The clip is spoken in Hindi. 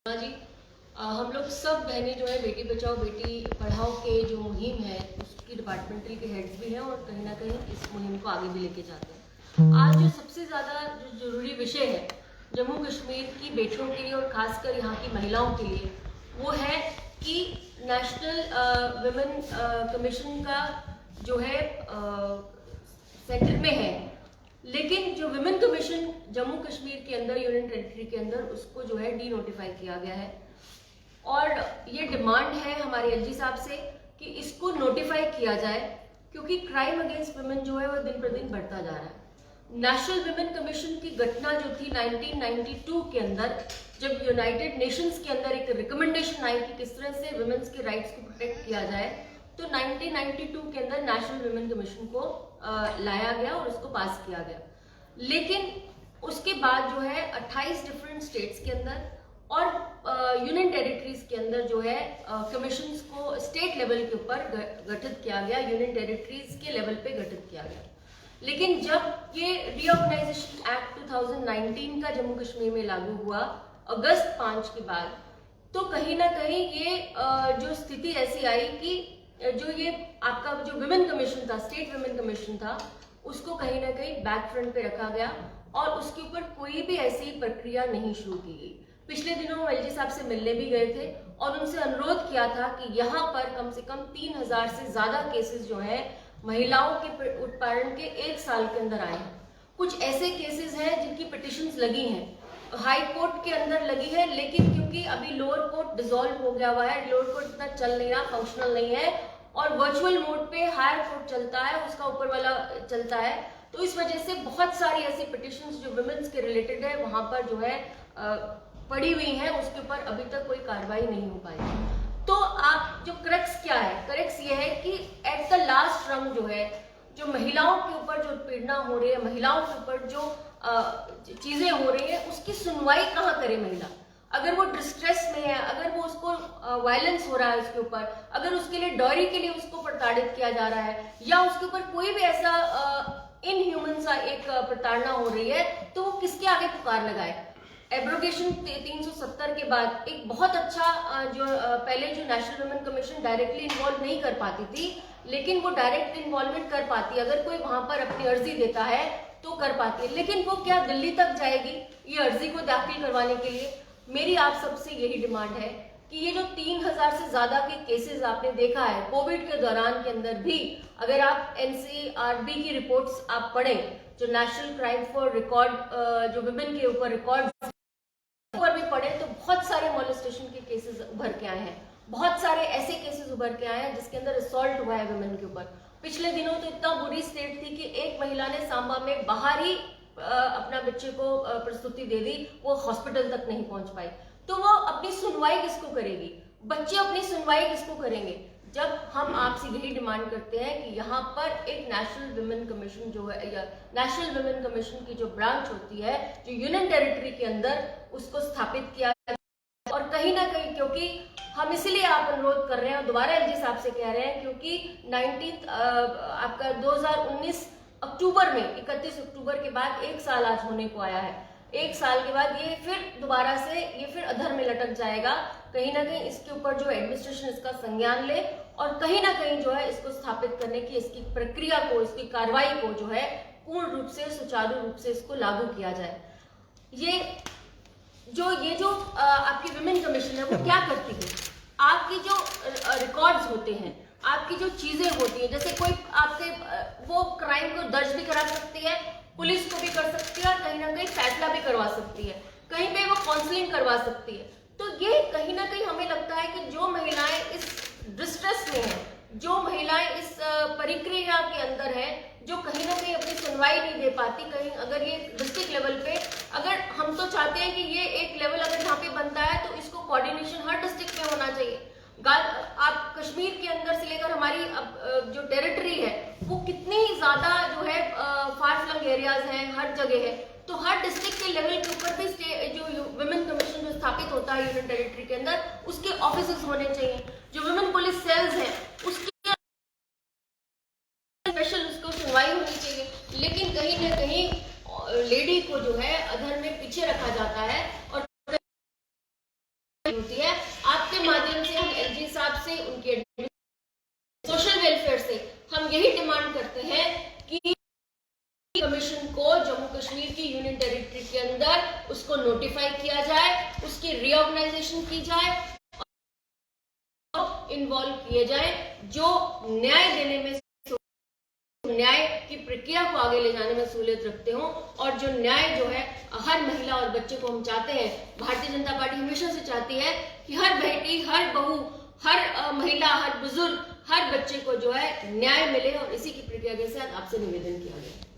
हाँ जी। हम लोग सब बहनें जो है बेटी बचाओ बेटी पढ़ाओ के जो मुहिम है उसकी डिपार्टमेंटल के हेड्स भी हैं और कहीं ना कहीं इस मुहिम को आगे भी लेके जाते हैं। आज जो सबसे ज़्यादा जो जरूरी विषय है जम्मू कश्मीर की बेटियों के लिए और खासकर यहाँ की महिलाओं के लिए वो है कि नेशनल विमेन कमीशन का जो है सेंटर में है, लेकिन जो विमेन कमीशन जम्मू कश्मीर के अंदर यूनियन टेरिटरी के अंदर उसको जो है डी नोटिफाई किया गया है और ये डिमांड है हमारे एलजी साहब से कि इसको नोटिफाई किया जाए क्योंकि क्राइम अगेंस्ट वुमेन जो है वो दिन प्रतिदिन बढ़ता जा रहा है। नेशनल विमेन कमीशन की घटना जो थी 1992 के अंदर, जब यूनाइटेड नेशंस के अंदर एक रिकमेंडेशन आई कि किस तरह से वुमेन्स के राइट्स को प्रोटेक्ट किया जाए, तो 1992 के अंदर नेशनल विमेन कमीशन को लाया गया और उसको पास किया गया। लेकिन उसके बाद जो है 28 डिफरेंट स्टेट्स के अंदर और यूनियन टेरिटरीज के अंदर जो है कमीशंस को स्टेट लेवल के ऊपर गठित किया गया, यूनियन टेरिटरीज के लेवल पे गठित किया गया। लेकिन जब ये रीऑर्गेनाइजेशन एक्ट 2019 का जम्मू कश्मीर में लागू हुआ अगस्त 5 के बाद, तो कहीं ना कहीं ये जो स्थिति ऐसी आई कि जो ये आपका जो विमेन कमीशन था, स्टेट विमेन कमीशन था, उसको कहीं ना कहीं बैक फ्रंट पे रखा गया और उसके ऊपर कोई भी ऐसी प्रक्रिया नहीं शुरू की गई। पिछले दिनों एलजी साहब से मिलने भी गए थे और उनसे अनुरोध किया था कि यहाँ पर कम से कम 3000 से ज्यादा केसेस जो है महिलाओं के उत्पीड़न के 1 साल के अंदर आए हैं। कुछ ऐसे केसेस हैं जिनकी पिटिशंस लगी हैं, हाई कोर्ट के अंदर लगी है, लेकिन क्योंकि अभी लोअर कोर्ट डिसॉल्व हो गया हुआ है, लोअर कोर्ट इतना चल नहीं रहा, फंक्शनल नहीं है और वर्चुअल मोड पे हायर कोर्ट चलता है, उसका ऊपर वाला चलता है, तो इस वजह से बहुत सारी ऐसी पिटिशंस जो वुमेन्स के रिलेटेड है वहां पर जो है पड़ी हुई है, उसके ऊपर अभी तक कोई कार्रवाई नहीं हो पाई। तो आप जो क्रक्स क्या है, क्रक्स ये है कि एट द लास्ट रंग जो है जो महिलाओं के ऊपर जो पीड़ना हो रही है, महिलाओं के ऊपर जो चीजें हो रही है, उसकी सुनवाई कहाँ करे महिला। अगर वो डिस्ट्रेस में है, अगर वो उसको वायलेंस हो रहा है उसके ऊपर, अगर उसके लिए डॉरी के लिए उसको प्रताड़ित किया जा रहा है या उसके ऊपर कोई भी ऐसा इनह्यूमन सा एक प्रताड़ना हो रही है, तो वो किसके आगे पुकार लगाए। एब्रोगेशन 370 के बाद एक बहुत अच्छा जो पहले जो national women commission directly involve नहीं कर पाती थी, लेकिन वो डायरेक्ट इन्वॉल्वमेंट कर पाती है। अगर कोई वहां पर अपनी अर्जी देता है तो कर पाती है, लेकिन वो क्या दिल्ली तक जाएगी ये अर्जी को दाखिल करवाने के लिए। मेरी आप सबसे यही डिमांड है कि ये जो 3000 से ज्यादा के केसेस आपने देखा है कोविड के दौरान के अंदर भी, अगर आप एनसीआरबी की रिपोर्ट्स आप पढ़ें, जो नेशनल क्राइम फॉर रिकॉर्ड जो विमेन के ऊपर रिकॉर्ड पर भी पढ़े, तो बहुत सारे मोलेस्टेशन के केसेस उभर के आए हैं, बहुत सारे ऐसे केसेस उभर के आए हैं जिसके अंदर असॉल्ट हुआ है वुमेन के ऊपर। पिछले दिनों तो इतना बुरी स्टेट थी कि एक महिला ने सांबा में बाहर ही अपना बच्चे को प्रस्तुति दे दी, वो हॉस्पिटल तक नहीं पहुंच पाई। तो वो अपनी सुनवाई किसको करेगी, बच्चे अपनी सुनवाई किसको करेंगे, जब हम आपसे यही डिमांड करते हैं कि यहाँ पर एक नेशनल विमेन कमीशन जो है या नेशनल विमेन कमीशन की जो ब्रांच होती है जो यूनियन टेरिटरी के अंदर, उसको स्थापित किया जाए। और कहीं ना कहीं क्योंकि हम इसीलिए आप अनुरोध कर रहे हैं और दोबारा एलजी साहब से कह रहे हैं क्योंकि 19 आपका 2019 अक्टूबर में 31 अक्टूबर के बाद 1 साल आज होने को आया है। 1 साल के बाद ये फिर दोबारा से ये फिर अधर में लटक जाएगा। कहीं ना कहीं इसके ऊपर जो एडमिनिस्ट्रेशन इसका संज्ञान ले और कहीं ना कहीं जो है इसको स्थापित करने की इसकी प्रक्रिया को, इसकी कार्रवाई को जो है पूर्ण रूप से सुचारू रूप से इसको लागू किया जाए। ये जो आपकी विमेन कमीशन है वो क्या करती है, आपकी जो रिकॉर्ड्स होते हैं, आपकी जो चीजें होती हैं, जैसे कोई आपके वो क्राइम को दर्ज भी करा सकती है, पुलिस को भी कर सकती है और कहीं ना कहीं फैसला भी करवा सकती है, कहीं पे वो काउंसलिंग करवा सकती है। तो ये कहीं ना कहीं हमें लगता है कि जो महिलाएं इस डिस्ट्रेस में हैं, जो महिलाएं इस प्रक्रिया के अंदर हैं, जो कहीं ना कहीं अपनी सुनवाई नहीं दे पाती, कहीं अगर ये डिस्ट्रिक्ट लेवल पे, अगर हम तो चाहते हैं कि ये एक लेवल अगर यहाँ पे बनता है तो इसको कोऑर्डिनेशन हर डिस्ट्रिक्ट में होना चाहिए। आप कश्मीर के अंदर से लेकर हमारी जो टेरिटरी है वो कितनी ज्यादा जो है फार फ्लंग एरियाज हैं, हर जगह है, तो हर डिस्ट्रिक्ट के लेवल के ऊपर भी जो विमेन कमीशन जो स्थापित होता है यूनियन टेरिटरी के अंदर, उसके ऑफिसेस होने चाहिए। जो विमेन पुलिस सेल्स हैं उसकी स्पेशल उसको सुनवाई होनी चाहिए, लेकिन कहीं ना कहीं लेडी को जो है अधर में पीछे रखा जाता है और होती है। आपके माध्यम से हम एलजी साहब से, उनके सोशल वेलफेयर से हम यही डिमांड करते हैं कि कमीशन को जम्मू कश्मीर की यूनियन टेरिटरी के अंदर उसको नोटिफाई किया जाए, उसकी रीऑर्गेनाइजेशन की जाए, इन्वॉल्व किए जाए, जो न्याय देने में, न्याय की प्रक्रिया को आगे ले जाने में सहूलियत रखते हो, और जो न्याय जो है हर महिला और बच्चे को हम चाहते हैं। भारतीय जनता पार्टी हमेशा से चाहती है कि हर बेटी, हर बहू, हर महिला, हर बुजुर्ग, हर बच्चे को जो है न्याय मिले, और इसी की प्रक्रिया के साथ आपसे निवेदन किया गया।